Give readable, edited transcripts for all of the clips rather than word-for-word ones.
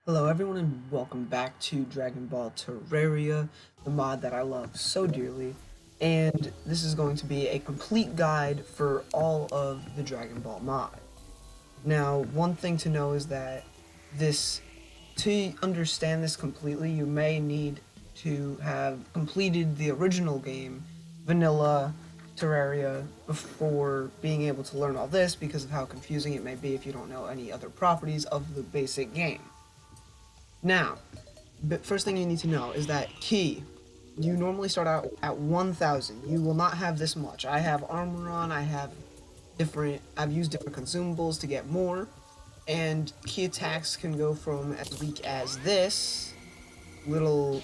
Hello everyone and welcome back to Dragon Ball Terraria, the mod that I love so dearly, and this is going to be a complete guide for all of the Dragon Ball mod. Now, one thing to know is that to understand this completely, you may need to have completed the original game, Vanilla Terraria, before being able to learn all this because of how confusing it may be if you don't know any other properties of the basic game. Now, first thing you need to know is that key. You normally start out at 1,000. You will not have this much. I have armor on, I've used different consumables to get more, and key attacks can go from as weak as this little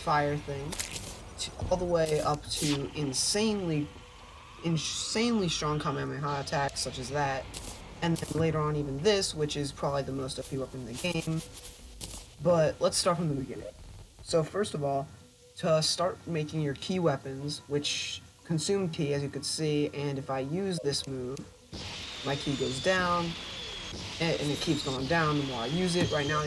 fire thing all the way up to insanely strong Kamehameha attacks such as that, and then later on even this, which is probably the most OP weapon in the game. But let's start from the beginning. So first of all, to start making your key weapons, which consume key as you could see, and if I use this move, my key goes down, and it keeps going down the more I use it. Right now,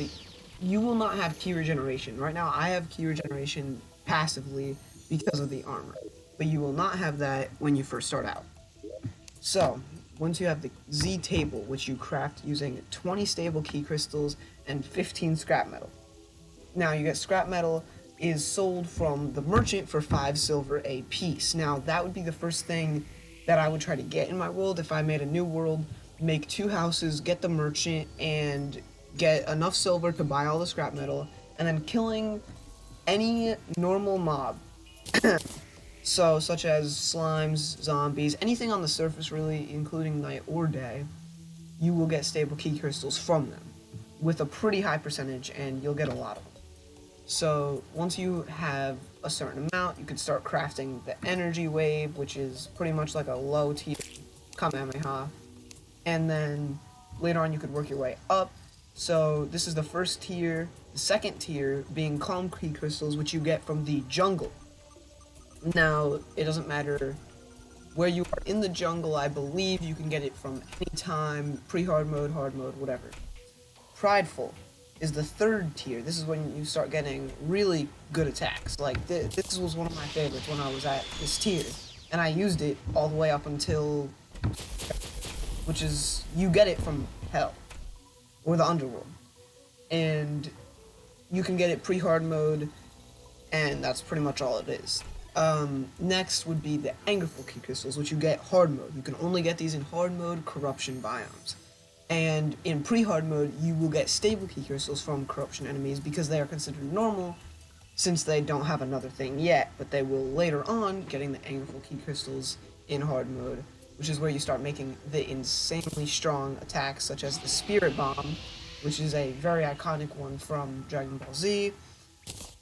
you will not have key regeneration. Right now, I have key regeneration passively because of the armor, but you will not have that when you first start out. So, once you have the Z table, which you craft using 20 stable key crystals and 15 scrap metal. Now, you get scrap metal is sold from the merchant for 5 silver a piece. Now, that would be the first thing that I would try to get in my world if I made a new world, make 2 houses, get the merchant, and get enough silver to buy all the scrap metal, and then killing any normal mob. So, such as slimes, zombies, anything on the surface really, including night or day, you will get stable key crystals from them with a pretty high percentage, and you'll get a lot of them. So, once you have a certain amount, you can start crafting the energy wave, which is pretty much like a low tier Kamehameha, and then later on you could work your way up. So, this is the first tier, the second tier being calm key crystals, which you get from the jungle. Now, it doesn't matter where you are in the jungle, I believe you can get it from any time, pre-hard mode, hard mode, whatever. Prideful is the third tier. This is when you start getting really good attacks. Like, this was one of my favorites when I was at this tier, and I used it all the way up until, which is, you get it from hell, or the underworld. And you can get it pre-hard mode, and that's pretty much all it is. Next would be the Angerful key crystals, which you get hard mode. You can only get these in hard mode corruption biomes. And in pre-hard mode, you will get stable key crystals from corruption enemies because they are considered normal since they don't have another thing yet, but they will later on getting the Angerful key crystals in hard mode, which is where you start making the insanely strong attacks such as the Spirit Bomb, which is a very iconic one from Dragon Ball Z.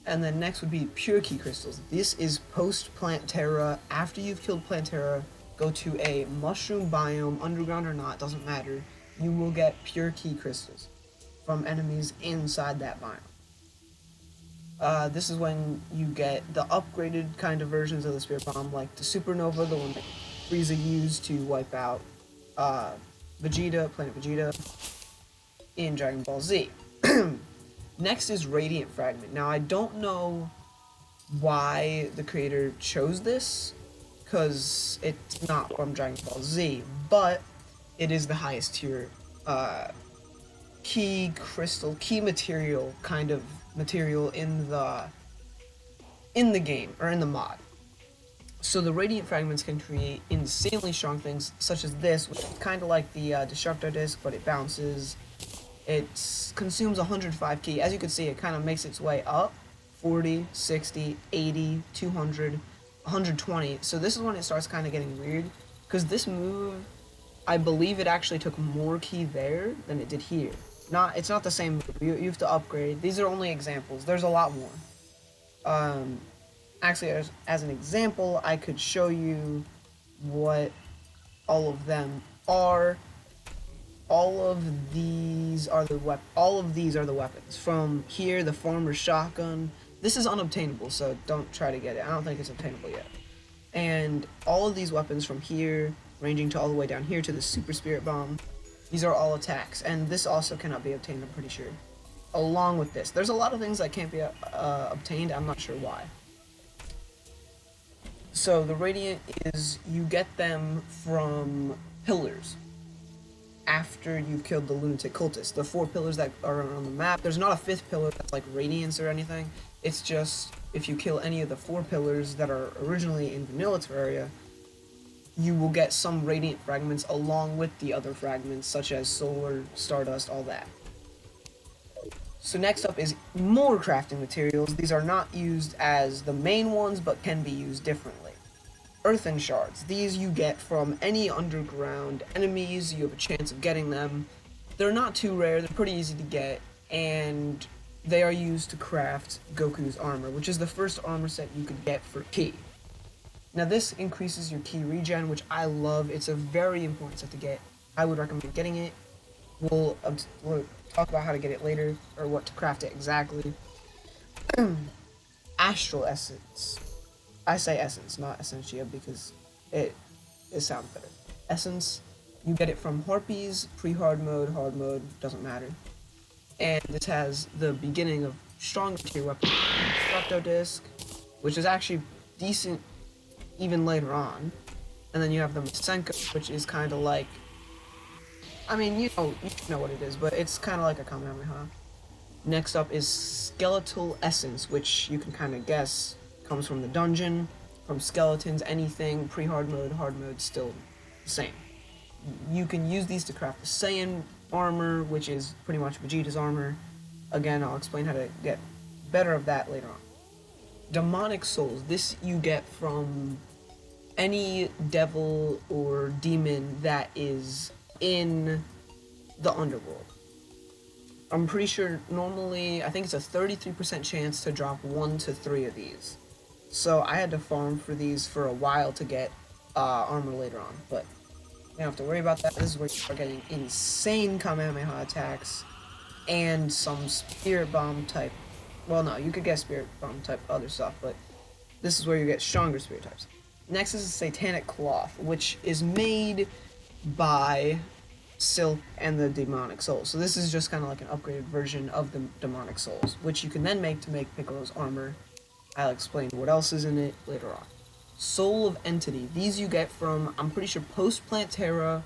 And then next would be pure key crystals. This is Post-Plantera. After you've killed Plantera, go to a mushroom biome, underground or not, doesn't matter. You will get pure key crystals from enemies inside that biome. This is when you get the upgraded kind of versions of the Spirit Bomb, like the Supernova, the one that Frieza used to wipe out Vegeta, Planet Vegeta, in Dragon Ball Z. Next is Radiant Fragment. Now, I don't know why the creator chose this, because it's not from Dragon Ball Z, but it is the highest tier key crystal, key material kind of material in the game, or in the mod. So the Radiant Fragments can create insanely strong things, such as this, which is kind of like the Disruptor Disc, but it bounces. It consumes 105 key. As you can see, it kind of makes its way up. 40, 60, 80, 200, 120. So this is when it starts kind of getting weird. Because this move, I believe it actually took more key there than it did here. It's not the same move. You have to upgrade. These are only examples. There's a lot more. Actually, as an example, I could show you what all of them are. All of these are the weapons. From here, the Farmer's Shotgun. This is unobtainable, so don't try to get it. I don't think it's obtainable yet. And all of these weapons from here, ranging to all the way down here to the Super Spirit Bomb, these are all attacks. And this also cannot be obtained, I'm pretty sure. along with this. There's a lot of things that can't be obtained. I'm not sure why. So the Radiant is, you get them from pillars after you've killed the Lunatic Cultist. The 4 pillars that are on the map, there's not a 5th pillar that's like Radiance or anything. It's just, if you kill any of the 4 pillars that are originally in Vanilla Terraria, you will get some Radiant fragments along with the other fragments, such as Solar, Stardust, all that. So next up is more crafting materials. These are not used as the main ones, but can be used differently. Earthen shards. These you get from any underground enemies. You have a chance of getting them. They're not too rare. They're pretty easy to get, and they are used to craft Goku's armor, which is the first armor set you could get for Ki. Now this increases your Ki regen, which I love. It's a very important set to get. I would recommend getting it. We'll talk about how to get it later, or what to craft it exactly. Astral Essence. I say Essence, not Essentia, because it sounds better. Essence, you get it from Harpies, pre-hard mode, hard mode, doesn't matter. And this has the beginning of stronger tier weapons, Destructo Disc, which is actually decent even later on. And then you have the Masenko, which is kind of like, I mean, you know what it is, but it's kind of like a Kamehameha. Next up is Skeletal Essence, which you can kind of guess comes from the dungeon, from skeletons, anything, pre-hard mode, hard mode, still the same. You can use these to craft the Saiyan armor, which is pretty much Vegeta's armor. Again, I'll explain how to get better of that later on. Demonic Souls. This you get from any devil or demon that is in the underworld. I'm pretty sure normally, I think it's a 33% chance to drop 1 to 3 of these. So I had to farm for these for a while to get armor later on, but you don't have to worry about that. This is where you start getting insane Kamehameha attacks and some Spirit Bomb type. Well, no, you could get Spirit Bomb type other stuff, but this is where you get stronger Spirit types. Next is a Satanic Cloth, which is made by Silk and the Demonic Souls. So this is just kind of like an upgraded version of the Demonic Souls, which you can then make to make Piccolo's armor. I'll explain what else is in it later on. Soul of Entity. These you get from, I'm pretty sure, Post-Plantera.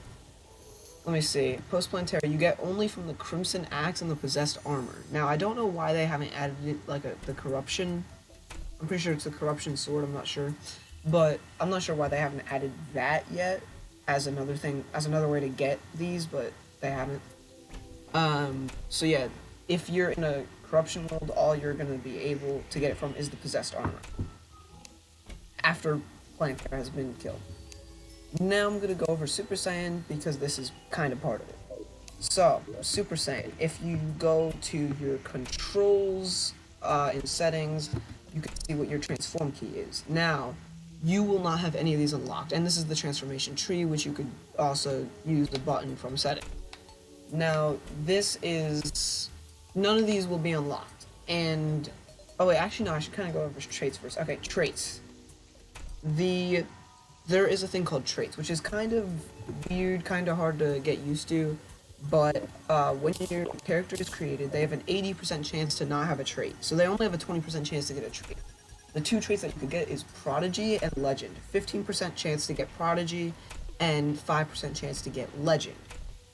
Let me see. Post-Plantera, you get only from the Crimson Axe and the Possessed Armor. Now, I don't know why they haven't added it, like the Corruption. I'm pretty sure it's the Corruption Sword, I'm not sure. But I'm not sure why they haven't added that yet as another thing, as another way to get these, but they haven't. So yeah, if you're in a Corruption world, all you're going to be able to get it from is the Possessed Armor after Plantera has been killed. Now I'm going to go over Super Saiyan because this is kind of part of it. So, Super Saiyan, if you go to your controls in settings, you can see what your transform key is. Now, you will not have any of these unlocked, and this is the transformation tree, which you could also use the button from setting. Now, this is, none of these will be unlocked, and, oh wait, actually no, I should kind of go over traits first. Okay, traits. There is a thing called traits, which is kind of weird, kind of hard to get used to, but when your character is created, they have an 80% chance to not have a trait, so they only have a 20% chance to get a trait. The 2 traits that you could get is Prodigy and Legend. 15% chance to get Prodigy, and 5% chance to get Legend.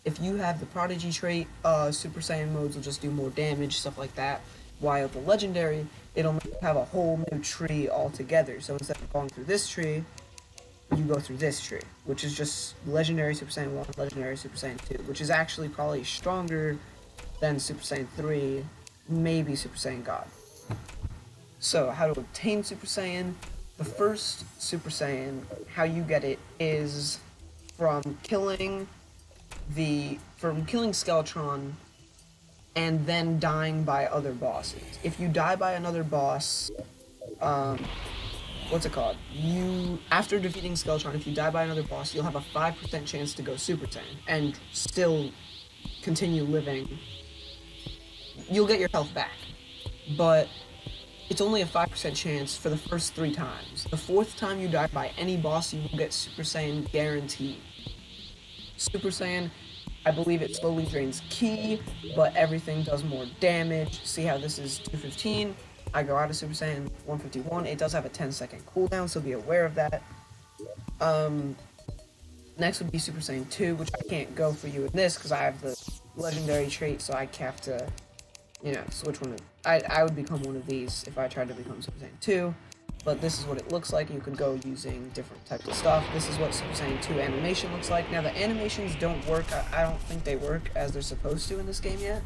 If you have the Prodigy trait, Super Saiyan modes will just do more damage, stuff like that. While the Legendary, it'll have a whole new tree altogether. So instead of going through this tree, you go through this tree, which is just Legendary Super Saiyan 1, Legendary Super Saiyan 2, which is actually probably stronger than Super Saiyan 3, maybe Super Saiyan God. So, how to obtain Super Saiyan? The first Super Saiyan, how you get it, is from killing Skeletron and then dying by other bosses. If you die by another boss, what's it called? After defeating Skeletron, if you die by another boss, you'll have a 5% chance to go Super Saiyan and still continue living. You'll get your health back, but it's only a 5% chance for the first 3 times. The 4th time you die by any boss, you will get Super Saiyan guaranteed. Super Saiyan I believe it slowly drains ki, but everything does more damage. See how this is 215? I go out of Super Saiyan 151. It does have a 10-second cooldown, so be aware of that. Next would be Super Saiyan 2, which I can't go for you in this because I have the legendary trait, so I have to, switch one of... I would become one of these if I tried to become Super Saiyan 2, but this is what it looks like. You could go using different types of stuff. This is what Super Saiyan 2 animation looks like. Now, the animations don't work. I don't think they work as they're supposed to in this game yet.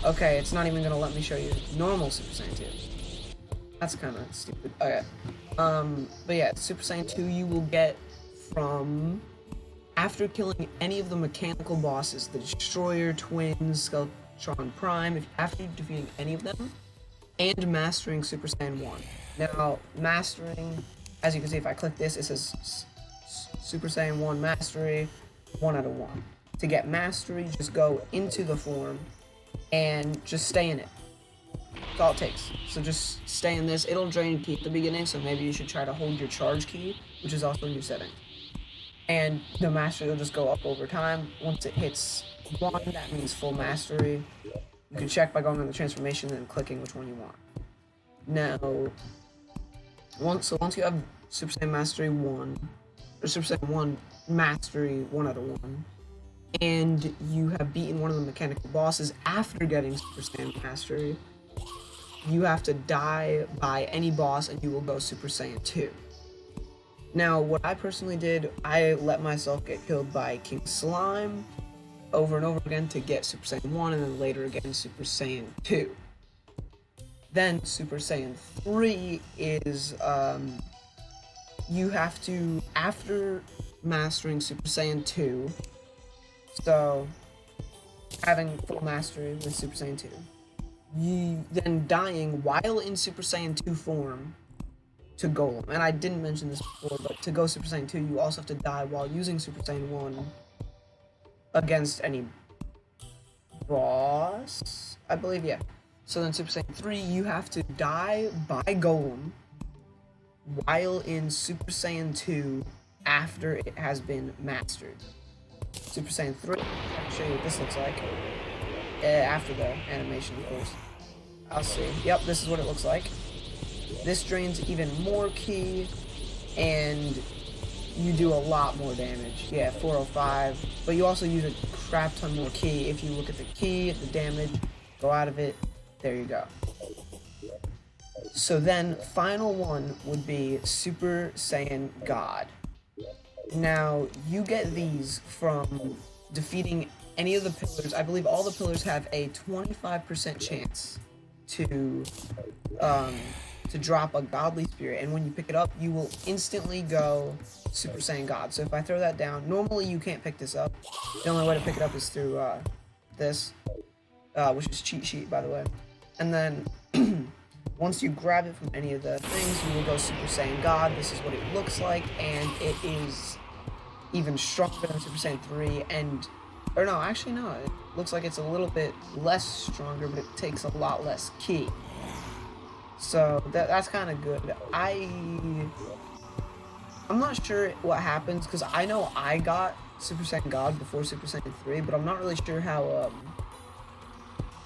Okay, it's not even going to let me show you normal Super Saiyan 2. That's kind of stupid. Okay. But yeah, Super Saiyan 2 you will get from after killing any of the mechanical bosses, the Destroyer, Twins, Skeletron Prime, after defeating any of them, and mastering Super Saiyan 1. Now, mastering, as you can see, if I click this, it says Super Saiyan 1 Mastery, 1 out of 1. To get Mastery, just go into the form, and just stay in it. That's all it takes. So just stay in this. It'll drain ki at the beginning, so maybe you should try to hold your charge ki, which is also a new setting. And the mastery will just go up over time. Once it hits 1, that means full mastery. You can check by going on the transformation and clicking which one you want. Now, once you have Super Saiyan Mastery 1, or Super Saiyan 1 Mastery 1 out of 1, and you have beaten one of the mechanical bosses after getting Super Saiyan Mastery, you have to die by any boss and you will go Super Saiyan 2. Now, what I personally did, I let myself get killed by King Slime over and over again to get Super Saiyan 1, and then later again Super Saiyan 2. Then Super Saiyan 3 is, you have to, after mastering Super Saiyan 2, so having full mastery with Super Saiyan 2, you then dying while in Super Saiyan 2 form to Golem. And I didn't mention this before, but to go Super Saiyan 2, you also have to die while using Super Saiyan 1 against any boss, I believe, yeah. So then Super Saiyan 3, you have to die by Golem while in Super Saiyan 2 after it has been mastered. Super Saiyan 3, I'll show you what this looks like. After the animation, of course. I'll see. Yep, this is what it looks like. This drains even more ki, and you do a lot more damage. Yeah, 405. But you also use a crap ton more ki. If you look at the ki, the damage, go out of it, there you go. So then, final one would be Super Saiyan God. Now, you get these from defeating any of the pillars. I believe all the pillars have a 25% chance to drop a godly spirit, and when you pick it up, you will instantly go Super Saiyan God. So if I throw that down, normally you can't pick this up. The only way to pick it up is through this, which is cheat sheet, by the way. And then once you grab it from any of the things, you will go Super Saiyan God. This is what it looks like, and it is even stronger than Super Saiyan 3, or no, actually no, it looks like it's a little bit less stronger, but it takes a lot less ki. So that's kind of good. I'm not sure what happens, because I know I got Super Saiyan God before Super Saiyan 3, but I'm not really sure how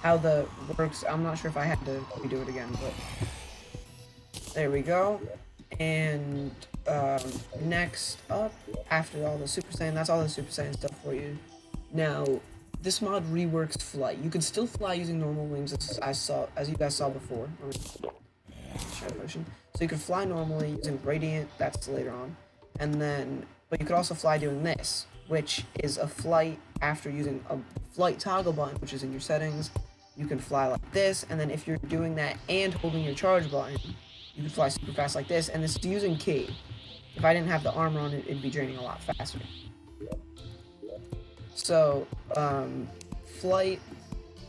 the works. I'm not sure if I had to redo it again, but there we go. And next up, after all the Super Saiyan, that's all the Super Saiyan stuff for you. Now, this mod reworks flight. You can still fly using normal wings, as you guys saw before. So you can fly normally using Radiant, that's later on. And then, but you could also fly doing this, which is a flight after using a flight toggle button, which is in your settings. You can fly like this, and then if you're doing that and holding your charge button, you can fly super fast like this, and this is using ki. If I didn't have the armor on it, it'd be draining a lot faster. So, flight,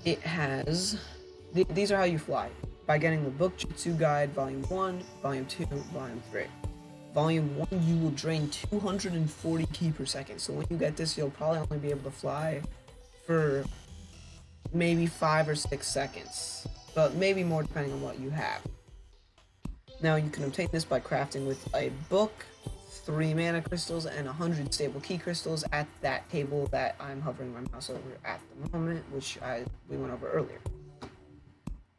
it has, these are how you fly. By getting the Book Jutsu Guide, Volume 1, Volume 2, Volume 3. Volume 1, you will drain 240 ki per second. So when you get this, you'll probably only be able to fly for maybe 5 or 6 seconds. But maybe more depending on what you have. Now, you can obtain this by crafting with a book, 3 mana crystals and 100 stable key crystals at that table that I'm hovering my mouse over at the moment, which we went over earlier.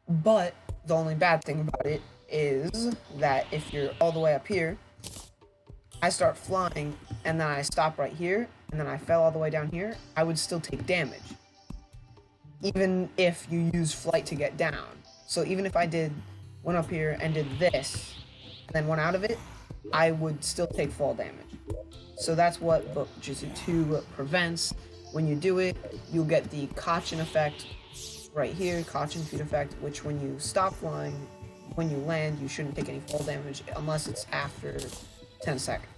But the only bad thing about it is that if you're all the way up here, I start flying and then I stop right here and then I fell all the way down here, I would still take damage, even if you use flight to get down. So even if I went up here and did this and then went out of it, I would still take fall damage. So that's what Book Jutsu 2 prevents. When you do it, you'll get the Kaioken effect right here, Kaioken feet effect, which when you stop flying, when you land, you shouldn't take any fall damage unless it's after 10 seconds.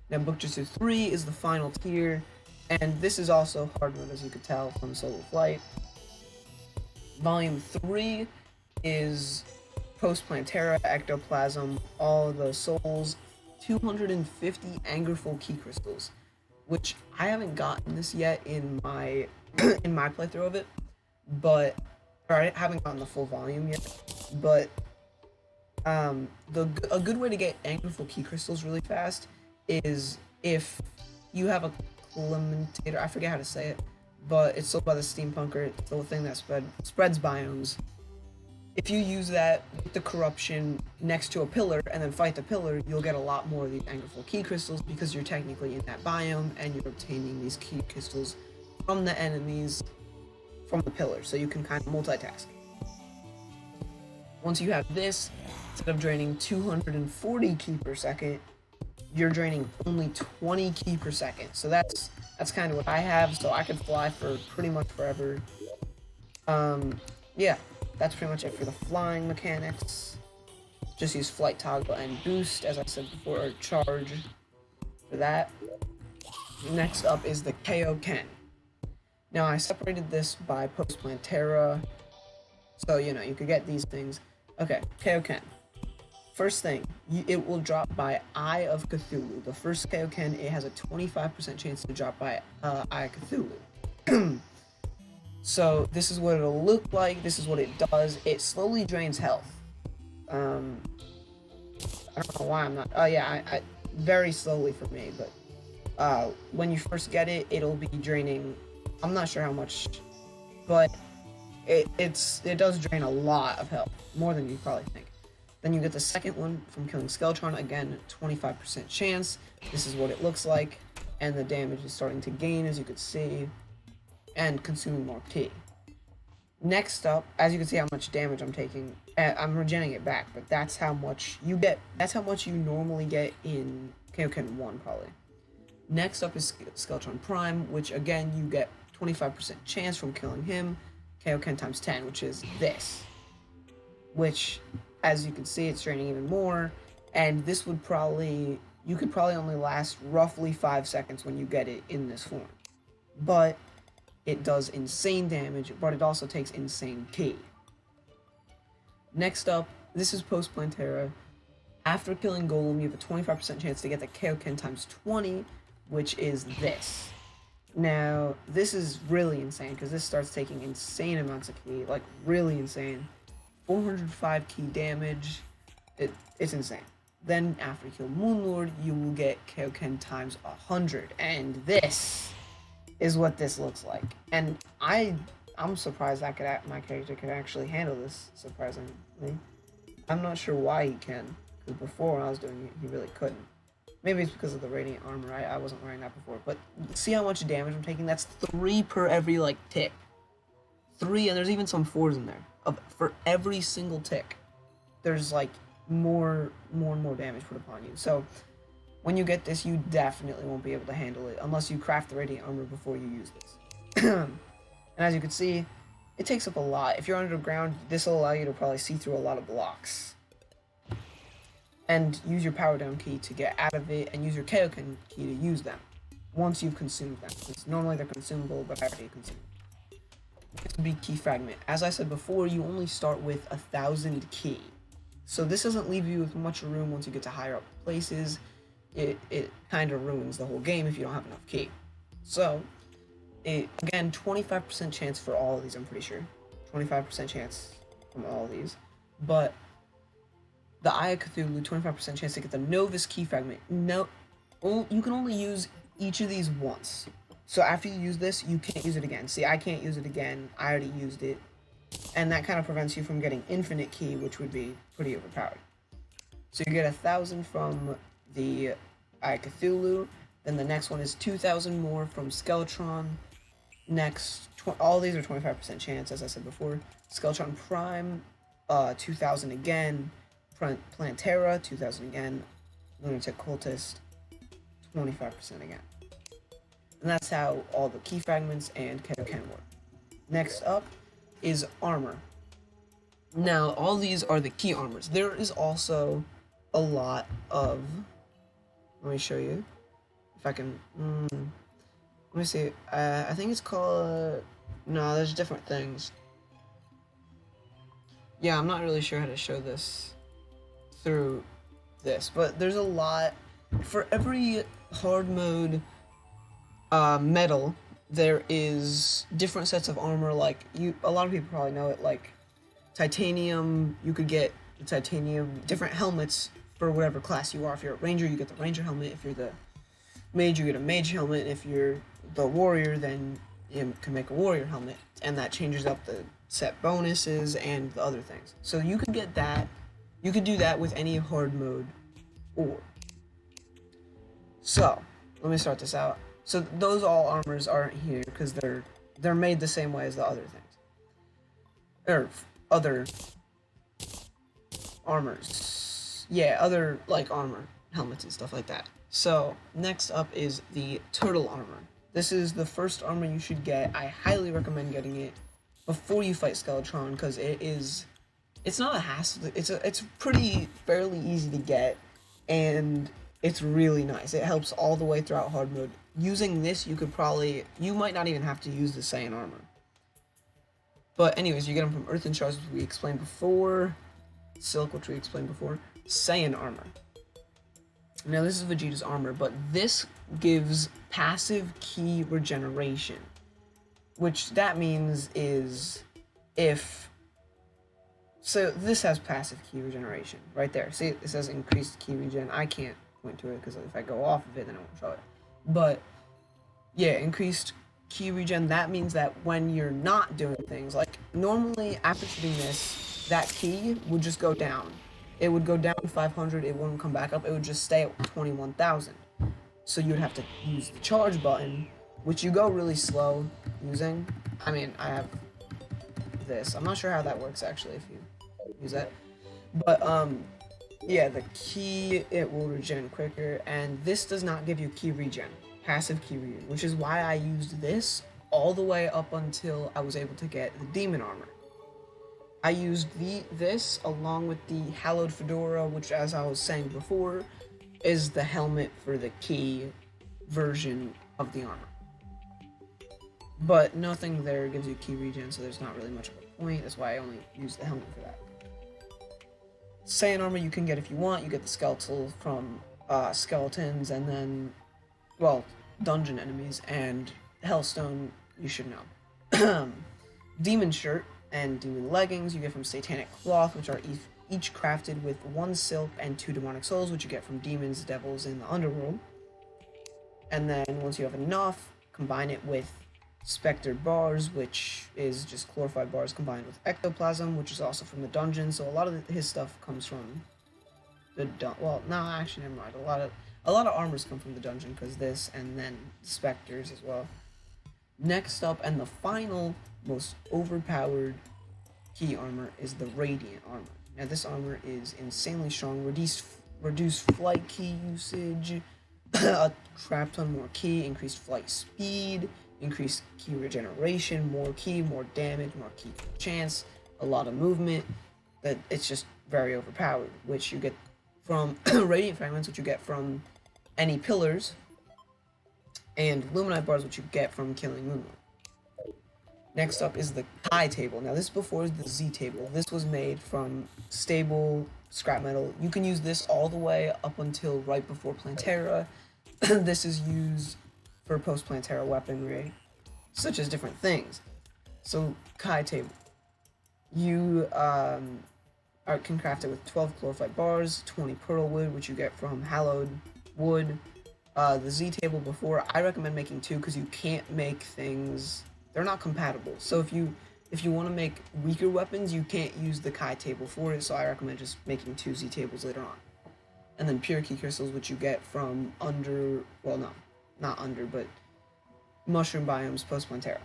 Now Book Jutsu 3 is the final tier, and this is also hard mode, as you could tell from Solo Flight. Volume 3 is Post-Plantera, Ectoplasm, all the souls, 250 Angerful key crystals, which I haven't gotten this yet in my in my playthrough of it, or I haven't gotten the full volume yet. But a good way to get Angerful key crystals really fast is if you have a Clementator, I forget how to say it, but it's sold by the Steampunker, it's the thing that spreads biomes. If you use that with the corruption next to a pillar and then fight the pillar, you'll get a lot more of these Angerful key crystals because you're technically in that biome and you're obtaining these key crystals from the enemies from the pillar, so you can kind of multitask. Once you have this, instead of draining 240 ki per second, you're draining only 20 ki per second. So that's kind of what I have, so I could fly for pretty much forever. Yeah, that's pretty much it for the flying mechanics. Just use flight toggle and boost, as I said before, or charge for that. Next up is the Kaioken. Now I separated this by Post-Plantera, so you know, you could get these things. Okay, Kaioken. First thing, it will drop by Eye of Cthulhu. The first Kaioken, it has a 25% chance to drop by Eye of Cthulhu. So this is what it'll look like, this is what it does. It slowly drains health. I don't know why I'm not, I very slowly for me, but when you first get it, it'll be draining, I'm not sure how much, but it does drain a lot of health, more than you probably think. Then you get the second one from killing Skeletron, again, 25% chance. This is what it looks like, and the damage is starting to gain, as you can see, and consuming more ki. Next up, as you can see how much damage I'm taking, I'm regenerating it back, but that's how much you get, that's how much you normally get in Kaioken 1, probably. Next up is Skeletron Prime, which again, you get 25% chance from killing him, Kaioken times 10, which is this. Which, as you can see, it's draining even more, and this would probably, you could probably only last roughly 5 seconds when you get it in this form. But it does insane damage, but it also takes insane ki. Next up, this is Post-Plantera. After killing Golem, you have a 25% chance to get the Kaioken times 20, which is this. Now, this is really insane, because this starts taking insane amounts of ki, like really insane. 405 ki damage, it's insane. Then, after you kill Moonlord, you will get Kaioken times 100, and this is what this looks like. And I'm surprised that my character could actually handle this, surprisingly. I'm not sure why he can, because before when I was doing it, he really couldn't. Maybe it's because of the radiant armor, I wasn't wearing that before, but see how much damage I'm taking? That's 3 per every, like, tick. 3, and there's even some 4s in there. For every single tick, there's, like, more and more damage put upon you. So, when you get this, you definitely won't be able to handle it, unless you craft the radiant armor before you use this. And as you can see, it takes up a lot. If you're underground, this will allow you to probably see through a lot of blocks. And use your power down key to get out of it, and use your Kaioken key to use them once you've consumed them. Because normally they're consumable, but I already consumed them. Next would be Ki Fragment. As I said before, you only start with 1,000 ki. So this doesn't leave you with much room once you get to higher up places. It kind of ruins the whole game if you don't have enough ki. So, again, 25% chance for all of these, I'm pretty sure. 25% chance from all of these. But The Eye of Cthulhu, 25% chance to get the Novus key fragment. No, you can only use each of these once. So after you use this, you can't use it again. See, I can't use it again. I already used it. And that kind of prevents you from getting infinite key, which would be pretty overpowered. So you get 1,000 from the Eye of Cthulhu. Then the next one is 2,000 more from Skeletron. Next, all these are 25% chance, as I said before. Skeletron Prime, 2,000 again. Plantera, 2,000 again. Lunatic Cultist, 25% again. And that's how all the key fragments and Kaioken work. Next up is armor. Now, all these are the key armors. There is also a lot of... Let me show you. If I can... let me see. I think it's called... No, there's different things. Yeah, I'm not really sure how to show this through this, but there's a lot. For every hard mode metal, there is different sets of armor. Like a lot of people probably know it. Like titanium, you could get the titanium. Different helmets for whatever class you are. If you're a ranger, you get the ranger helmet. If you're the mage, you get a mage helmet. If you're the warrior, then you can make a warrior helmet, and that changes up the set bonuses and the other things. So you could get that. You could do that with any hard mode or. So let me start this out. So those all armors aren't here because they're made the same way as the other things, or other armors. Yeah, other like armor helmets and stuff like that. So next up is the turtle armor. This is the first armor you should get. I highly recommend getting it before you fight Skeletron because it's not a hassle. It's pretty fairly easy to get, and it's really nice. It helps all the way throughout hard mode. Using this, you might not even have to use the Saiyan armor. But anyways, you get them from Earth and Shards, which we explained before. Silk, which we explained before. Saiyan armor. Now this is Vegeta's armor, but this gives passive ki regeneration. Which that means is so this has passive ki regeneration right there. See, it says increased ki regen. I can't point to it because if I go off of it, then I won't show it. But yeah, increased ki regen. That means that when you're not doing things, like normally after shooting this, that ki would just go down. It would go down 500. It wouldn't come back up. It would just stay at 21,000. So you'd have to use the charge button, which you go really slow using. I mean, I have this. I'm not sure how that works actually if you use that. But yeah, the ki, it will regen quicker, and this does not give you ki regen, passive ki regen, which is why I used this all the way up until I was able to get the demon armor. I used this along with the hallowed fedora, which, as I was saying before, is the helmet for the ki version of the armor. But nothing there gives you ki regen, so there's not really much of a point. That's why I only use the helmet for that. Saiyan armor you can get if you want. You get the skeletal from skeletons, and then, well, dungeon enemies, and Hellstone you should know. Demon shirt and demon leggings you get from satanic cloth, which are each crafted with 1 silk and 2 demonic souls, which you get from demons, devils in the underworld. And then once you have enough, combine it with Spectre bars, which is just glorified bars combined with ectoplasm, which is also from the dungeon. So a lot of his stuff comes from the well, no, actually, never mind. A lot of armors come from the dungeon because this, and then specters as well. Next up, and the final most overpowered key armor is the Radiant armor. Now this armor is insanely strong. Reduced flight key usage, a crap ton more key, increased flight speed, increased ki regeneration, more ki, more damage, more ki chance, a lot of movement. That it's just very overpowered, which you get from Radiant Fragments, which you get from any pillars, and Luminite bars, which you get from killing Moonlight. Next up is the Kai table. Now this is before the Z table. This was made from stable scrap metal. You can use this all the way up until right before Plantera. This is used for Post-Plantera weaponry, such as different things. So Kai table, you can craft it with 12 chlorophyte bars, 20 pearl wood, which you get from hallowed wood. The Z table before, I recommend making 2 because you can't make things, they're not compatible. So if you want to make weaker weapons, you can't use the Kai table for it, so I recommend just making 2 Z tables later on. And then pure key crystals, which you get from well, no, not under, but mushroom biomes Post-Plantera.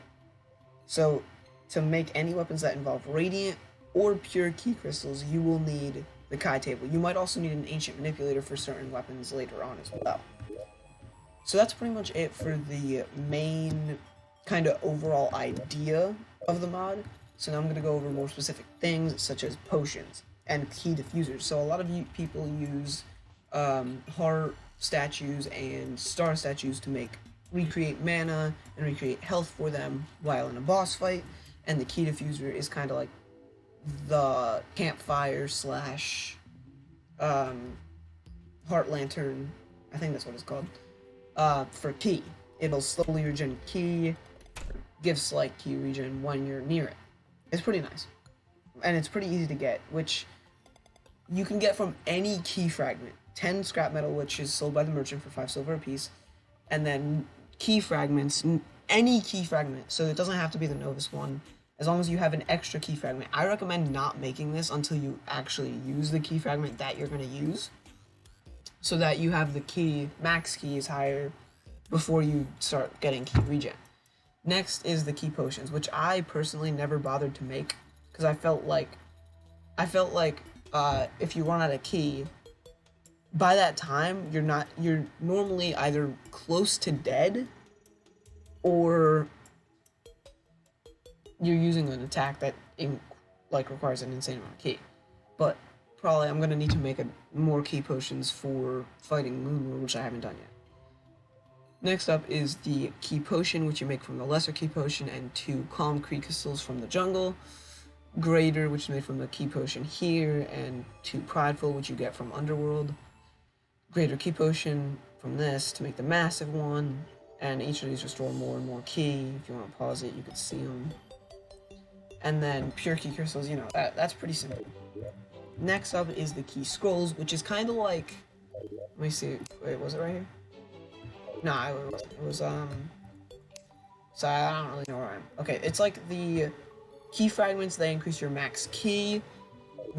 So to make any weapons that involve radiant or pure key crystals, you will need the Kai table. You might also need an ancient manipulator for certain weapons later on as well. So that's pretty much it for the main kind of overall idea of the mod. So now I'm going to go over more specific things such as potions and key diffusers. So a lot of people use heart statues and star statues to recreate mana and recreate health for them while in a boss fight, and the key diffuser is kind of like the campfire slash heart lantern, I think that's what it's called, for key. It'll slowly regen key, give slight key regen when you're near it. It's pretty nice, and it's pretty easy to get, which you can get from any key fragment. 10 scrap metal, which is sold by the merchant for 5 silver a piece, and then key fragments, any key fragment, so it doesn't have to be the novice one, as long as you have an extra key fragment. I recommend not making this until you actually use the key fragment that you're going to use, so that you have the key, max key is higher before you start getting key regen. Next is the key potions, which I personally never bothered to make, because I felt like if you run out of key, by that time, you're normally either close to dead, or you're using an attack that requires an insane amount of key. But probably I'm gonna need to make more key potions for fighting Moonlord, which I haven't done yet. Next up is the key potion, which you make from the lesser key potion and 2 concrete crystals from the jungle. Greater, which is made from the key potion here, and 2 prideful, which you get from underworld. Greater key potion from this to make the massive one, and each of these restore more and more key. If you want to pause it, you can see them. And then pure key crystals, you know, that's pretty simple. Next up is the key scrolls, which is kind of like, let me see, wait, was it right here? No, it was, so I don't really know where I am. Okay, it's like the key fragments, they increase your max key.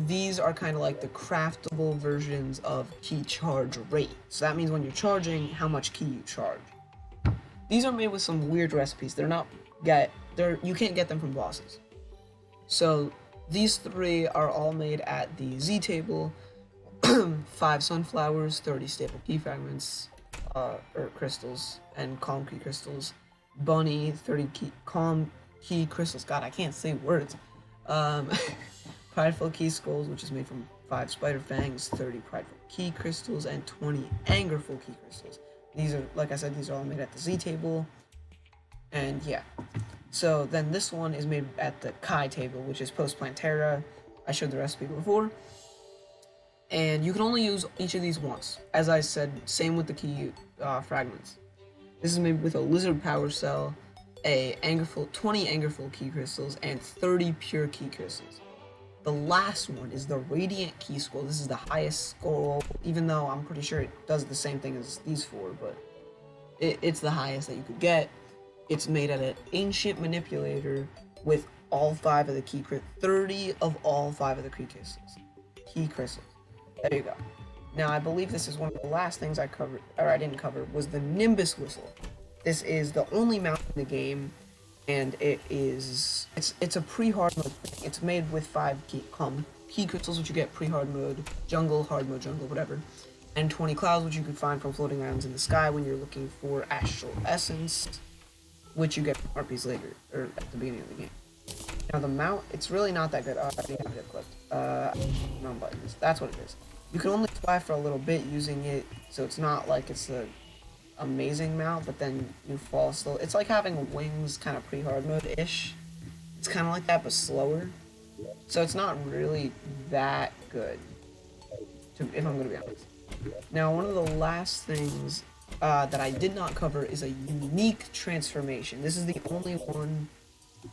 These are kind of like the craftable versions of key charge rate. So that means when you're charging, how much key you charge. These are made with some weird recipes. You can't get them from bosses. So these 3 are all made at the Z table. 5 sunflowers, 30 staple key fragments, or crystals, and calm key crystals. Bunny, 30 calm key crystals. God, I can't say words. Prideful key skulls, which is made from 5 spider fangs, 30 prideful key crystals, and 20 angerful key crystals. These are, like I said, these are all made at the Z table. And yeah. So then this one is made at the Kai table, which is Post-Plantera. I showed the recipe before. And you can only use each of these once. As I said, same with the key fragments. This is made with a lizard power cell, 20 angerful key crystals, and 30 pure key crystals. The last one is the Radiant Key Scroll. This is the highest scroll, even though I'm pretty sure it does the same thing as these 4, but it's the highest that you could get. It's made at an Ancient Manipulator with all 5 of the key crystals. 30 of all 5 of the key crystals. There you go. Now, I believe this is one of the last things I covered, or I didn't cover, was the Nimbus Whistle. This is the only mount in the game, and it's a pre-hard mode. It's made with 5 key crystals, which you get pre-hard mode, jungle, hard mode, jungle, whatever, and 20 clouds, which you can find from floating islands in the sky when you're looking for astral essence, which you get from RPs later, or at the beginning of the game. Now the mount, it's really not that good. I already have it clipped. Mount buttons. That's what it is. You can only fly for a little bit using it, so it's not like it's a amazing mount, but then you fall slow. It's like having wings kind of pre-hard mode-ish. It's kind of like that, but slower. So it's not really that good, if I'm going to be honest. Now, one of the last things that I did not cover is a unique transformation. This is the only one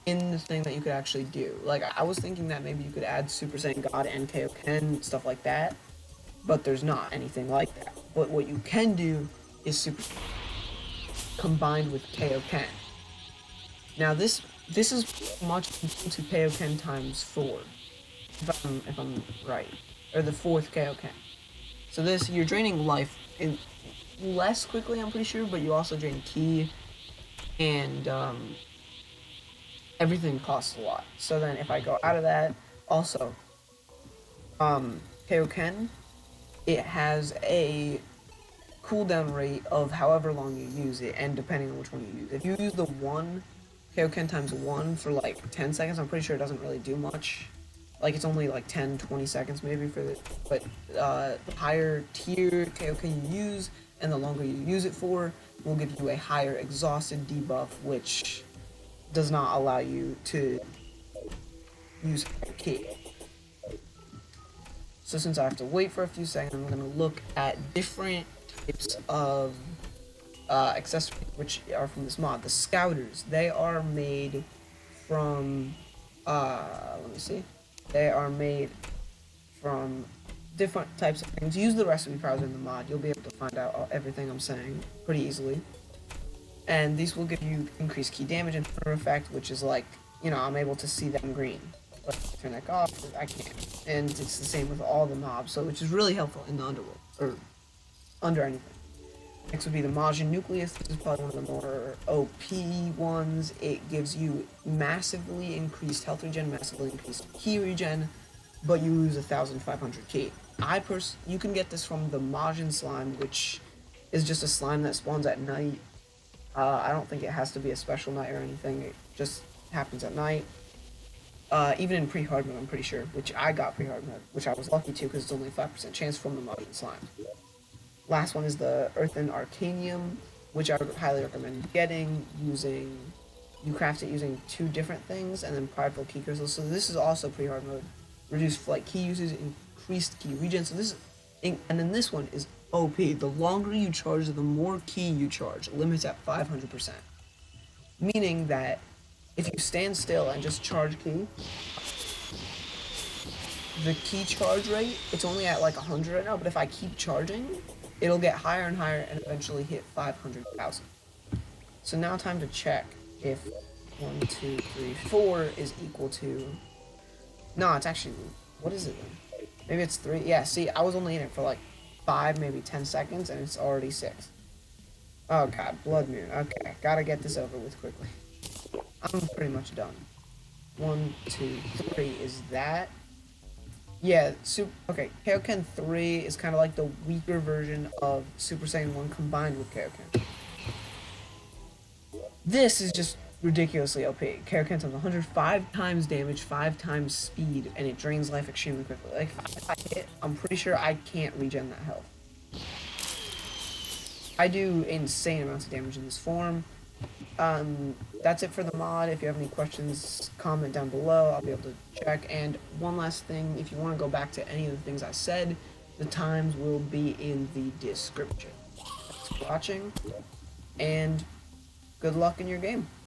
in the thing that you could actually do. Like, I was thinking that maybe you could add Super Saiyan God and Kaioken, stuff like that, but there's not anything like that. But what you can do is Super combined with Kaioken. Now this is much equal to Kaioken times 4, if I'm right, or the fourth Kaioken. So this, you're draining life in less quickly, I'm pretty sure, but you also drain ki, and everything costs a lot. So then if I go out of that, also, Kaioken, it has a cooldown rate of however long you use it, and depending on which one you use. If you use the one Kaioken times 1 for like 10 seconds, I'm pretty sure it doesn't really do much. Like, it's only like 10-20 seconds maybe for the, but the higher tier Kaioken you use and the longer you use it for will give you a higher exhausted debuff, which does not allow you to use ki. So since I have to wait for a few seconds, I'm going to look at different types of accessories which are from this mod. The Scouters, they are made from, let me see, they are made from different types of things. Use the recipe browser in the mod, you'll be able to find out everything I'm saying pretty easily. And these will give you increased ki damage and hunter effect, which is like, you know, I'm able to see them green. But turn that off, I can't. And it's the same with all the mobs, so which is really helpful in the underworld, or under anything. Next would be the Majin Nucleus. This is probably one of the more OP ones. It gives you massively increased health regen, massively increased ki regen, but you lose 1,500 ki. You can get this from the Majin slime, which is just a slime that spawns at night. I don't think it has to be a special night or anything. It just happens at night. Even in pre-hard mode, I'm pretty sure, which I got pre-hard mode, which I was lucky to because it's only a 5% chance from the Majin slime. Last one is the Earthen Arcanium, which I would highly recommend getting using. You craft it using 2 different things, and then Prideful Ki Crystals. So this is also pre-hard mode. Reduced flight ki usage, increased ki regen. So this is, and then this one is OP. The longer you charge, the more ki you charge. Limits at 500%. Meaning that if you stand still and just charge ki, the ki charge rate, it's only at like 100 right now, but if I keep charging, it'll get higher and higher and eventually hit 500,000. So now time to check if 1, 2, 3, 4 is equal to... No, it's actually... What is it then? Maybe it's 3. Yeah, see, I was only in it for like 5, maybe 10 seconds, and it's already 6. Oh god, Blood Moon. Okay, gotta get this over with quickly. I'm pretty much done. 1, 2, 3 is that. Yeah, okay, Kaioken 3 is kind of like the weaker version of Super Saiyan 1 combined with Kaioken. This is just ridiculously OP. Kaioken does 105 times damage, 5 times speed, and it drains life extremely quickly. Like, if I hit, I'm pretty sure I can't regen that health. I do insane amounts of damage in this form. That's it for the mod. If you have any questions, comment down below. I'll be able to check. And one last thing, if you want to go back to any of the things I said, the times will be in the description. Thanks for watching, and good luck in your game.